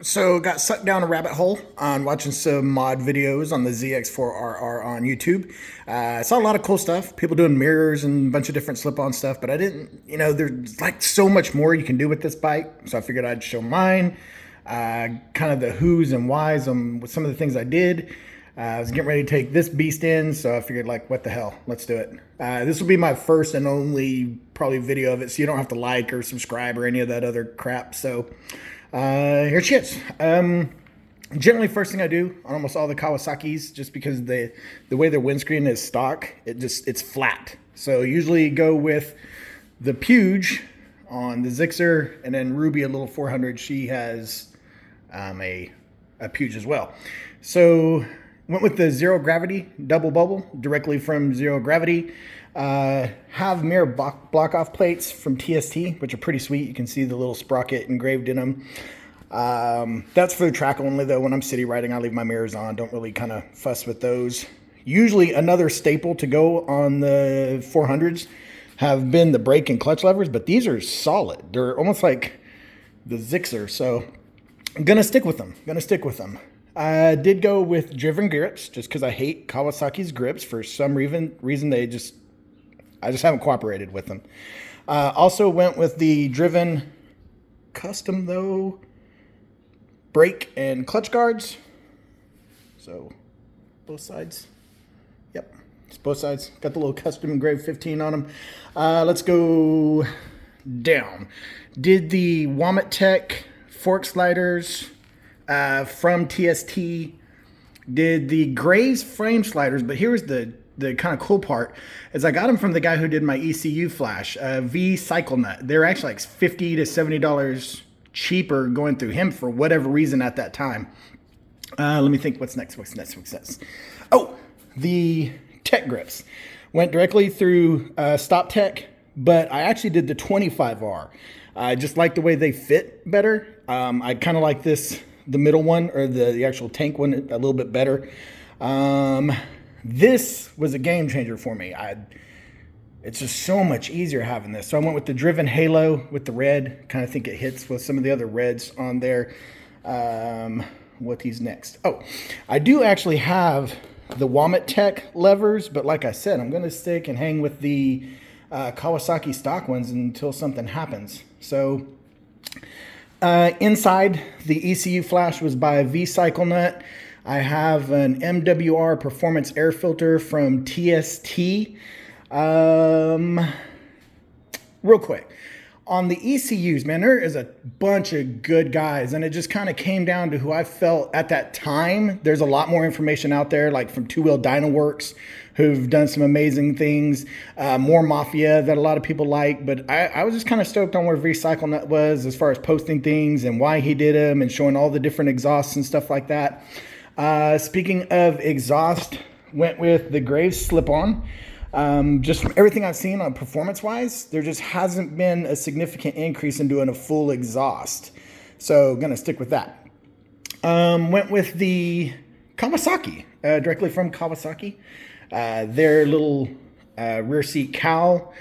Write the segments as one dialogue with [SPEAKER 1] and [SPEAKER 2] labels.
[SPEAKER 1] So got sucked down a rabbit hole on watching some mod videos on the ZX4RR on YouTube. I saw a lot of cool stuff, people doing mirrors and a bunch of different slip-on stuff, but I didn't, there's like so much more you can do with this bike. So I figured I'd show mine, kind of the who's and why's on some of the things I did. I was getting ready to take this beast in, so I figured, like, what the hell, let's do it. This will be my first and only probably video of it, so you don't have to like or subscribe or any of that other crap. So here she is. Generally, first thing I do on almost all the Kawasaki's, just because the way their windscreen is stock, it's flat. So usually go with the Puge on the Zixer, and then Ruby, a little 400. She has a Puge as well. So went with the Zero Gravity double bubble directly from Zero Gravity. Have mirror block off plates from TST, which are pretty sweet. You can see the little sprocket engraved in them. That's for the track only, though. When I'm city riding, I leave my mirrors on. Don't really kind of fuss with those. Usually another staple to go on the 400s have been the brake and clutch levers, but these are solid. They're almost like the Zixer, so I'm gonna stick with them. I did go with driven grips just because I hate Kawasaki's grips. For some reason I just haven't cooperated with them. Also went with the driven custom, though, brake and clutch guards. So both sides. Yep, it's both sides. Got the little custom engraved 15 on them. Let's go down. Did the Womet-Tech fork sliders from TST. Did the Graves frame sliders, but here's the kind of cool part is I got them from the guy who did my ECU Flash, Vcyclenut. They're actually like $50 to $70 cheaper going through him for whatever reason at that time. Let me think, what's next? Oh, the Tech grips. Went directly through Stop Tech, but I actually did the 25R. I just like the way they fit better. I kind of like the middle one, or the actual tank one, a little bit better. This was a game changer for me. It's just so much easier having this. So I went with the driven halo with the red. Kind of think it hits with some of the other reds on there. What's next? Oh, I do actually have the Womet-Tech levers, but like I said, I'm going to stick and hang with the Kawasaki stock ones until something happens. So inside, the ECU Flash was by Vcyclenut. I have an MWR Performance air filter from TST. Real quick, on the ECUs, man, there is a bunch of good guys, and it just kind of came down to who I felt at that time. There's a lot more information out there, like from Two Wheel Dyno Works, who've done some amazing things, more Mafia that a lot of people like, but I was just kind of stoked on where Vcyclenut was as far as posting things and why he did them and showing all the different exhausts and stuff like that. Speaking of exhaust, went with the Graves slip-on. Just from everything I've seen on performance-wise, there just hasn't been a significant increase in doing a full exhaust. So gonna stick with that. Went with the Kawasaki, directly from Kawasaki. Their little rear seat cowl.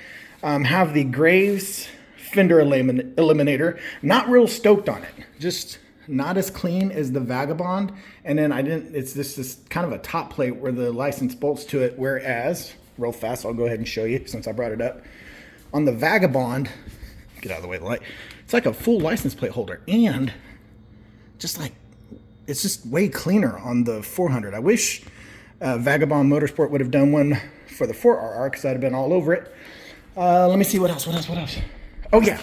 [SPEAKER 1] Have the Graves Fender Eliminator. Not real stoked on it. Just not as clean as the Vagabond. And then it's this kind of a top plate where the license bolts to it. Whereas, real fast, I'll go ahead and show you since I brought it up. On the Vagabond, get out of the way of the light. It's like a full license plate holder. And it's just way cleaner on the 400. I wish Vagabond Motorsport would have done one for the 4RR because I'd have been all over it. Let me see what else. Oh yeah,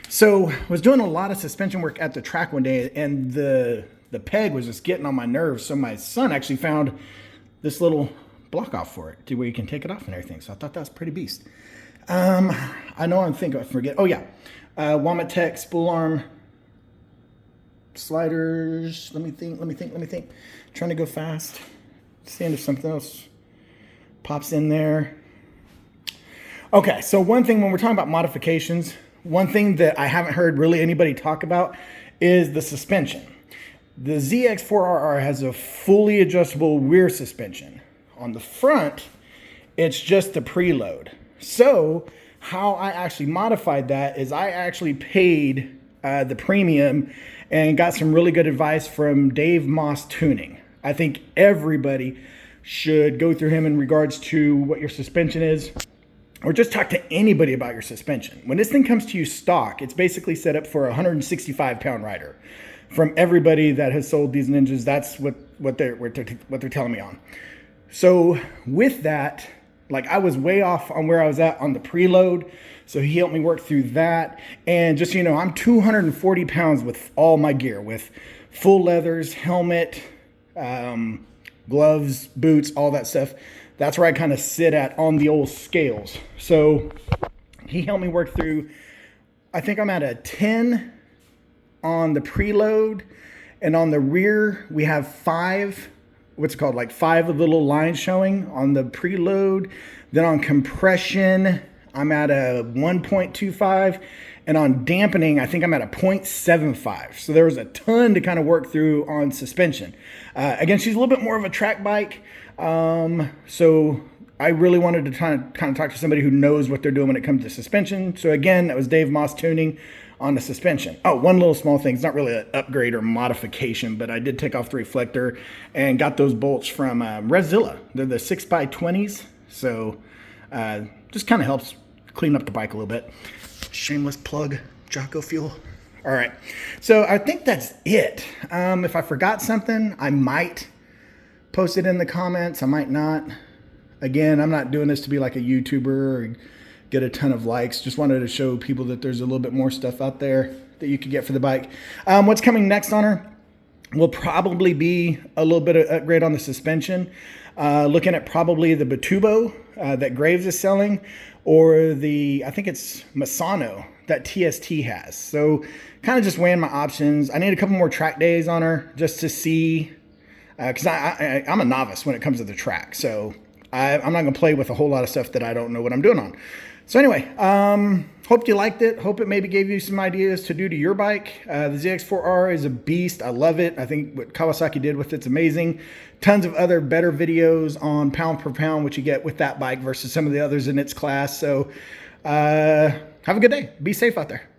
[SPEAKER 1] so was doing a lot of suspension work at the track one day, and the peg was just getting on my nerves. So my son actually found this little block off for it to where you can take it off and everything. So I thought that was pretty beast. I know I forget. Oh yeah, Womet-Tech spool arm sliders. Let me think. Trying to go fast. Seeing if something else pops in there. Okay, so one thing when we're talking about modifications, one thing that I haven't heard really anybody talk about is the suspension. The ZX4RR has a fully adjustable rear suspension. On the front, it's just the preload. So how I actually modified that is I actually paid the premium, and got some really good advice from Dave Moss Tuning. I think everybody should go through him in regards to what your suspension is, or just talk to anybody about your suspension. When this thing comes to you stock, it's basically set up for a 165-pound rider. From everybody that has sold these Ninjas, that's what they're telling me on. So with that, like, I was way off on where I was at on the preload, so he helped me work through that. And just so you know, I'm 240 pounds with all my gear, with full leathers, helmet, gloves, boots, all that stuff. That's where I kind of sit at on the old scales. So he helped me work through, I think I'm at a 10 on the preload, and on the rear we have 5, what's it called, like 5 of the little lines showing on the preload. Then on compression, I'm at a 1.25, and on dampening, I think I'm at a 0.75. So there was a ton to kind of work through on suspension. Again, she's a little bit more of a track bike. So I really wanted to kind of talk to somebody who knows what they're doing when it comes to suspension. So again, that was Dave Moss Tuning on the suspension. Oh, one little small thing. It's not really an upgrade or modification, but I did take off the reflector and got those bolts from Revzilla. They're the 6x20s. So just kind of helps clean up the bike a little bit. Shameless plug, Jocko Fuel. All right. So I think that's it. If I forgot something, I might post it in the comments. I might not. Again, I'm not doing this to be like a YouTuber or get a ton of likes. Just wanted to show people that there's a little bit more stuff out there that you could get for the bike. What's coming next on her will probably be a little bit of upgrade on the suspension. Looking at probably the Batubo that Graves is selling, or the, I think it's Masano that TST has. So kind of just weighing my options. I need a couple more track days on her just to see, because I'm a novice when it comes to the track. So I'm not going to play with a whole lot of stuff that I don't know what I'm doing on. So anyway, hope you liked it. Hope it maybe gave you some ideas to do to your bike. The ZX4R is a beast. I love it. I think what Kawasaki did with it's amazing. Tons of other better videos on pound per pound, what you get with that bike versus some of the others in its class. So have a good day. Be safe out there.